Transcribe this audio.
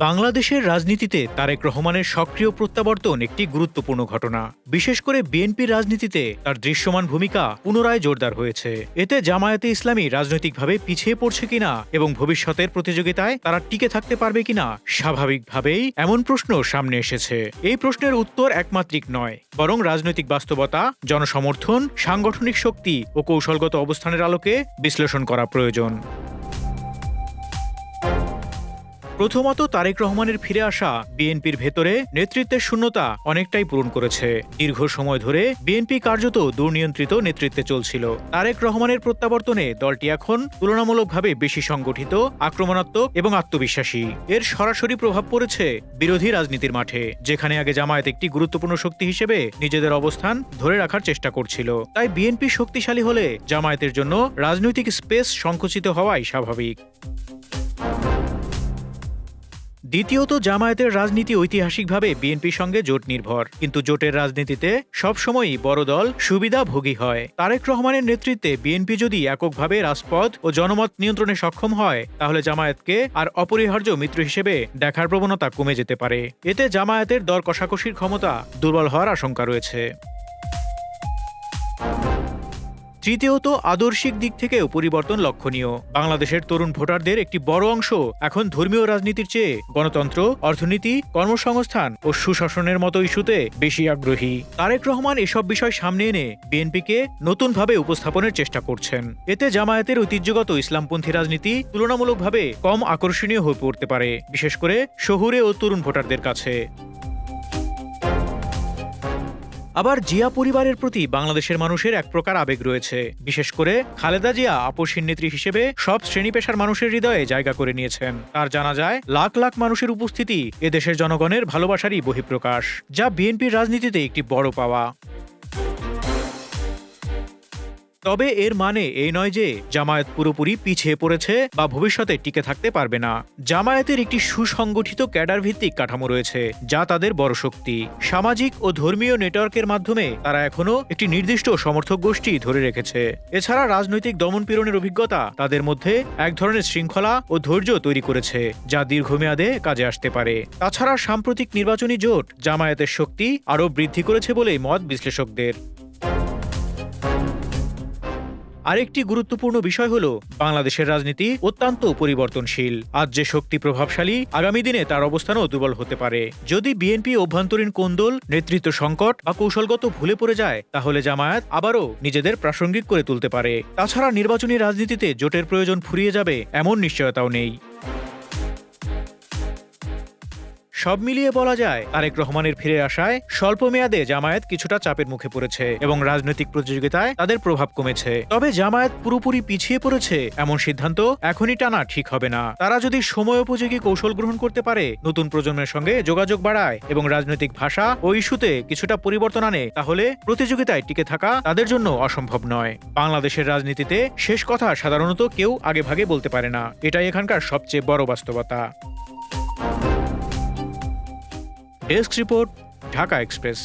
বাংলাদেশের রাজনীতিতে তারেক রহমানের সক্রিয় প্রত্যাবর্তন একটি গুরুত্বপূর্ণ ঘটনা। বিশেষ করে বিএনপির রাজনীতিতে তার দৃশ্যমান ভূমিকা পুনরায় জোরদার হয়েছে। এতে জামায়াতে ইসলামী রাজনৈতিকভাবে পিছিয়ে পড়ছে কিনা এবং ভবিষ্যতের প্রতিযোগিতায় তারা টিকে থাকতে পারবে কিনা, স্বাভাবিকভাবেই এমন প্রশ্ন সামনে এসেছে। এই প্রশ্নের উত্তর একমাত্রিক নয়, বরং রাজনৈতিক বাস্তবতা, জনসমর্থন, সাংগঠনিক শক্তি ও কৌশলগত অবস্থানের আলোকে বিশ্লেষণ করা প্রয়োজন। প্রথমত, তারেক রহমানের ফিরে আসা বিএনপির ভেতরে নেতৃত্বের শূন্যতা অনেকটাই পূরণ করেছে। দীর্ঘ সময় ধরে বিএনপি কার্যত দুর্নিয়ন্ত্রিত নেতৃত্বে চলছিল। তারেক রহমানের প্রত্যাবর্তনে দলটি এখন তুলনামূলকভাবে বেশি সংগঠিত, আক্রমণাত্মক এবং আত্মবিশ্বাসী। এর সরাসরি প্রভাব পড়েছে বিরোধী রাজনীতির মাঠে, যেখানে আগে জামায়াত একটি গুরুত্বপূর্ণ শক্তি হিসেবে নিজেদের অবস্থান ধরে রাখার চেষ্টা করছিল। তাই বিএনপি শক্তিশালী হলে জামায়াতের জন্য রাজনৈতিক স্পেস সংকুচিত হওয়াই স্বাভাবিক। দ্বিতীয়ত, জামায়াতের রাজনীতি ঐতিহাসিকভাবে বিএনপির সঙ্গে জোট নির্ভর, কিন্তু জোটের রাজনীতিতে সবসময়ই বড় দল সুবিধাভোগী হয়। তারেক রহমানের নেতৃত্বে বিএনপি যদি এককভাবে রাজপথ ও জনমত নিয়ন্ত্রণে সক্ষম হয়, তাহলে জামায়াতকে আর অপরিহার্য মিত্র হিসেবে দেখার প্রবণতা কমে যেতে পারে। এতে জামায়াতের দর কষাকষির ক্ষমতা দুর্বল হওয়ার আশঙ্কা রয়েছে। তৃতীয়ত, আদর্শিক দিক থেকেও পরিবর্তন লক্ষণীয়। বাংলাদেশের তরুণ ভোটারদের একটি বড় অংশ এখন ধর্মীয় রাজনীতির চেয়ে গণতন্ত্র, অর্থনীতি, কর্মসংস্থান ও সুশাসনের মতো ইস্যুতে বেশি আগ্রহী। তারেক রহমান এসব বিষয় সামনে এনে বিএনপিকে নতুনভাবে উপস্থাপনের চেষ্টা করছেন। এতে জামায়াতের ঐতিহ্যগত ইসলামপন্থী রাজনীতি তুলনামূলকভাবে কম আকর্ষণীয় হয়ে পড়তে পারে, বিশেষ করে শহুরে ও তরুণ ভোটারদের কাছে। আবার জিয়া পরিবারের প্রতি বাংলাদেশের মানুষের এক প্রকার আবেগ রয়েছে। বিশেষ করে খালেদা জিয়া আপসহীন নেত্রী হিসেবে সব শ্রেণী পেশার মানুষের হৃদয়ে জায়গা করে নিয়েছেন। তার জানা যায় লাখ লাখ মানুষের উপস্থিতি এদেশের জনগণের ভালোবাসারই বহিঃপ্রকাশ, যা বিএনপির রাজনীতিতে একটি বড় পাওয়া। তবে এর মানে এই নয় যে জামায়াত পুরোপুরি পিছিয়ে পড়েছে বা ভবিষ্যতে টিকে থাকতে পারবে না। জামায়াতের একটি সুসংগঠিত ক্যাডার ভিত্তিক কাঠামো রয়েছে, যা তাদের বড় শক্তি। সামাজিক ও ধর্মীয় নেটওয়ার্কের মাধ্যমে তারা এখনো একটি নির্দিষ্ট সমর্থক গোষ্ঠী ধরে রেখেছে। এছাড়া রাজনৈতিক দমনপীড়নের অভিজ্ঞতা তাদের মধ্যে এক ধরনের শৃঙ্খলা ও ধৈর্য তৈরি করেছে, যা দীর্ঘমেয়াদে কাজে আসতে পারে। তাছাড়া সাম্প্রতিক নির্বাচনী জোট জামায়াতের শক্তি আরও বৃদ্ধি করেছে বলেই মত বিশ্লেষকদের। আরেকটি গুরুত্বপূর্ণ বিষয় হল, বাংলাদেশের রাজনীতি অত্যন্ত পরিবর্তনশীল। আজ যে শক্তি প্রভাবশালী, আগামী দিনে তার অবস্থানও দুর্বল হতে পারে। যদি বিএনপি অভ্যন্তরীণ কোন্দল, নেতৃত্ব সংকট বা কৌশলগত ভুলে পড়ে যায়, তাহলে জামায়াত আবারও নিজেদের প্রাসঙ্গিক করে তুলতে পারে। তাছাড়া নির্বাচনী রাজনীতিতে জোটের প্রয়োজন ফুরিয়ে যাবে এমন নিশ্চয়তাও নেই। সব মিলিয়ে বলা যায়, তারেক রহমানের ফিরে আসায় স্বল্প মেয়াদে জামায়াত কিছুটা চাপের মুখে পড়েছে এবং রাজনৈতিক প্রতিযোগিতায় তাদের প্রভাব কমেছে। তবে জামায়াত পুরোপুরি পিছিয়ে পড়েছে এমন সিদ্ধান্ত এখনই টানা ঠিক হবে না। তারা যদি সময়োপযোগী কৌশল গ্রহণ করতে পারে, নতুন প্রজন্মের সঙ্গে যোগাযোগ বাড়ায় এবং রাজনৈতিক ভাষা ও ইস্যুতে কিছুটা পরিবর্তন আনে, তাহলে প্রতিযোগিতায় টিকে থাকা তাদের জন্য অসম্ভব নয়। বাংলাদেশের রাজনীতিতে শেষ কথা সাধারণত কেউ আগেভাগে বলতে পারে না, এটাই এখানকার সবচেয়ে বড় বাস্তবতা। Desk report, Dhaka express.